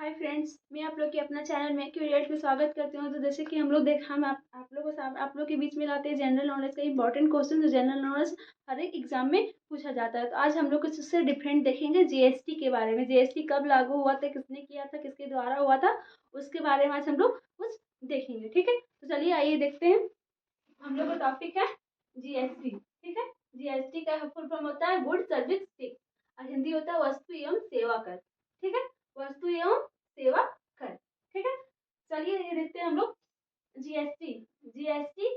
Hi friends, मैं आप लोग के अपना चैनल में क्यूरियट में स्वागत करती हूँ। तो जैसे कि हम लोग हम आप लोगों को आप लोग के बीच में लाते हैं जनरल नॉलेज का इंपॉर्टेंट क्वेश्चन, जो जनरल नॉलेज हर एक एग्जाम में पूछा जाता है। तो आज हम लोग कुछ उससे डिफरेंट देखेंगे जीएसटी के बारे में। जीएसटी कब लागू हुआ था, किसने किया था, किसके द्वारा हुआ था, उसके बारे में आज हम लोग कुछ देखेंगे। ठीक है, तो चलिए आइए देखते हैं। हम लोग का टॉपिक है जीएसटी। ठीक है, जीएसटी का फुल फॉर्म होता है गुड सर्विस टैक्स और हिंदी होता है वस्तु एवं सेवा कर। ठीक है, वस्तु एवं सेवा कर। ठीक है, चलिए ये देखते हैं हम लोग जीएसटी। जीएसटी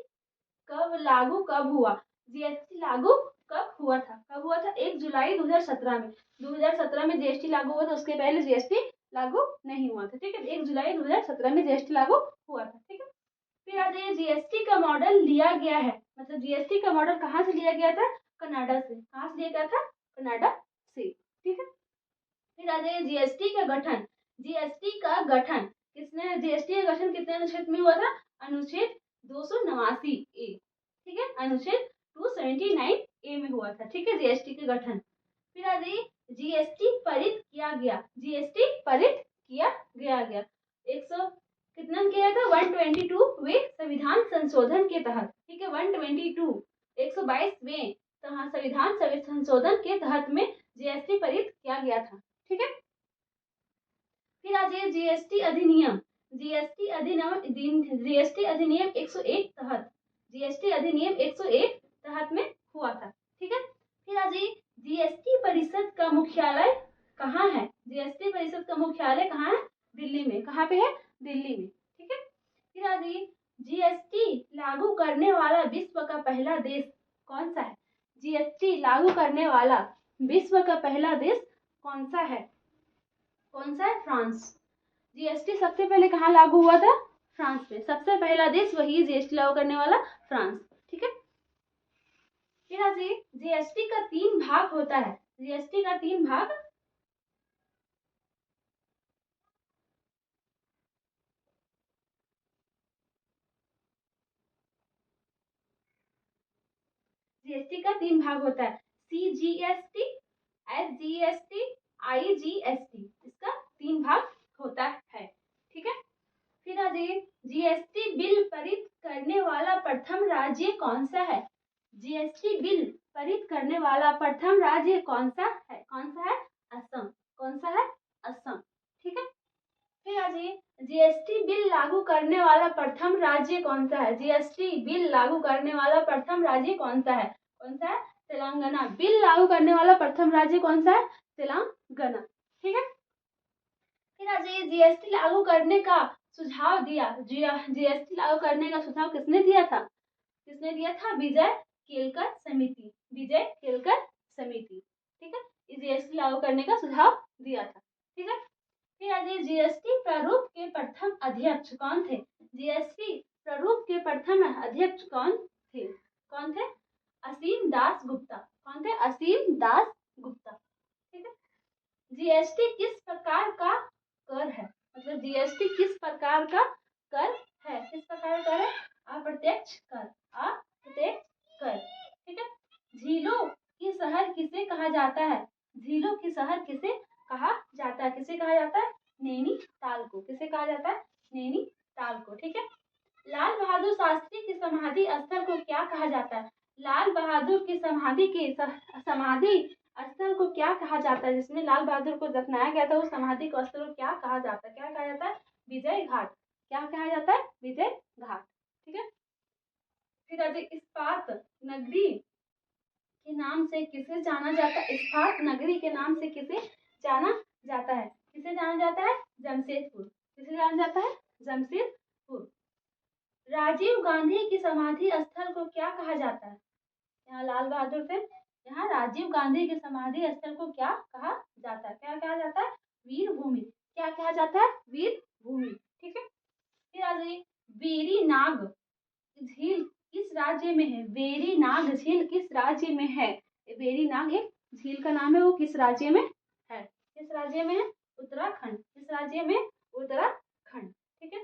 कब हुआ? जीएसटी लागू कब हुआ था? 1 जुलाई 2017 में। 2017 में जीएसटी लागू हुआ था, उसके पहले जीएसटी लागू नहीं हुआ था। ठीक है, 1 जुलाई 2017 में जीएसटी लागू हुआ था। ठीक है, फिर आ जाइए जीएसटी का मॉडल लिया गया है। मतलब जीएसटी का मॉडल कहाँ से लिया गया था? कनाडा से। कहाँ से लिया गया था? कनाडा से। ठीक है, फिर आ जाइए जीएसटी का गठन। जीएसटी का गठन किसने? जीएसटी का गठन कितने अनुच्छेद में हुआ था? अनुच्छेद 289 ए। ठीक है, अनुच्छेद 279 ए में हुआ था। ठीक है, जीएसटी का गठन। फिर आ जाइए जीएसटी पारित किया गया। जीएसटी पारित किया गया 100 कितना किया था? 122वें संविधान संशोधन के तहत। ठीक है, 122 122वें संविधान संशोधन के तहत में जीएसटी पारित किया गया था। ठीक है, फिर आ जाइए जीएसटी अधिनियम। जीएसटी अधिनियम 101 तहत। जीएसटी अधिनियम 101 तहत में हुआ था। ठीक है, फिर आ जाइए जीएसटी परिषद का मुख्यालय कहाँ है? जीएसटी परिषद का मुख्यालय कहाँ है? दिल्ली में। कहाँ पे है? दिल्ली में। ठीक है, फिर आ जाइए जीएसटी लागू करने वाला विश्व का पहला देश कौन सा है? जीएसटी लागू करने वाला विश्व का पहला देश कौन सा है? कौन सा है? फ्रांस। जीएसटी सबसे पहले कहाँ लागू हुआ था? फ्रांस में। सबसे पहला देश वही जीएसटी लागू करने वाला फ्रांस। ठीक है, फिर आ जाइए जीएसटी का 3 भाग होता है। जीएसटी का 3 भाग जीएसटी का 3 भाग होता है। CGST, SGST, IGST. इसका 3 भाग होता है। ठीक है, फिर आ जाइए जीएसटी बिल पारित करने वाला प्रथम राज्य कौन सा है? जीएसटी बिल पारित करने वाला प्रथम राज्य कौन सा है? कौन सा है? असम। कौन सा है? असम। ठीक है, फिर आ जाइए जीएसटी बिल लागू करने वाला प्रथम राज्य कौन सा है? जीएसटी बिल लागू करने वाला प्रथम राज्य कौन सा है? कौन सा है? तेलंगाना। बिल लागू करने वाला प्रथम राज्य कौन सा है? तेलंगाना। ठीक है, फिर आ जाइए जीएसटी लागू करने का सुझाव दिया। जीएसटी लागू करने का सुझाव किसने दिया था? किसने दिया था? विजय केलकर समिति। विजय केलकर समिति। ठीक है, जीएसटी लागू करने का सुझाव दिया था। ठीक है, फिर आ जाइए जीएसटी प्रारूप के प्रथम अध्यक्ष कौन थे? जीएसटी प्रारूप के प्रथम अध्यक्ष कौन थे? कौन थे? असीम दास गुप्ता। कौन थे? असीम दास गुप्ता। ठीक है, जीएसटी किस प्रकार का कर है? मतलब जीएसटी किस प्रकार का कर है? किस प्रकार का कर है? अप्रत्यक्ष कर। अप्रत्यक्ष कर। ठीक है, झीलों की शहर किसे कहा जाता है? झीलों की शहर किसे कहा जाता है? किसे कहा जाता है? नैनीताल को। किसे कहा जाता है? नैनीताल को। ठीक है, लाल बहादुर शास्त्री की समाधि स्थल को क्या कहा जाता है? लाल बहादुर की समाधि स्थल को क्या कहा जाता है? जिसमें लाल बहादुर को दफनाया गया था, उस समाधि को स्थल को क्या कहा जाता है? क्या कहा जाता है? विजय घाट। क्या कहा जाता है? विजय घाट। ठीक है, फिर आज इस्पात नगरी के नाम से किसे जाना जाता है? इस्पात नगरी के नाम से किसे जाना जाता है? किसे जाना जाता है? जमशेदपुर। किसे जाना जाता है? जमशेदपुर। राजीव गांधी की समाधि स्थल को क्या कहा जाता है? यहाँ लाल बहादुर थे, यहाँ राजीव गांधी की समाधि स्थल को क्या कहा जाता है? क्या कहा जाता है? वीर भूमि। क्या कहा जाता है? वीर भूमि। ठीक है, फिर आ जाइए वेरी नाग झील किस राज्य में है? वेरी नाग झील किस राज्य में है? वेरी नाग एक झील का नाम है, वो किस राज्य में है? किस राज्य में है? उत्तराखंड। किस राज्य में? उत्तराखंड। ठीक है,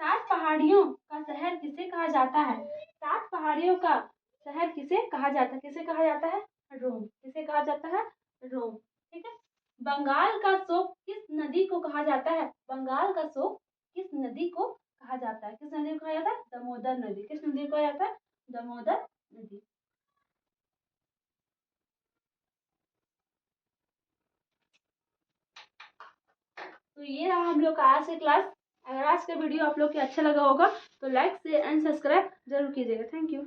7 पहाड़ियों का शहर किसे कहा जाता है? 7 पहाड़ियों का शहर किसे कहा जाता है? किसे कहा जाता है? रोम। किसे कहा जाता है? रोम। ठीक है, बंगाल का शोक किस नदी को कहा जाता है? बंगाल का शोक किस नदी को कहा जाता है? किस नदी को कहा जाता है? दामोदर नदी। किस नदी को कहा जाता है? दामोदर नदी। तो ये रहा हम लोग का आज से क्लास। अगर आज का वीडियो आप लोग को अच्छा लगा होगा तो लाइक शेयर एंड सब्सक्राइब जरूर कीजिएगा। Thank you.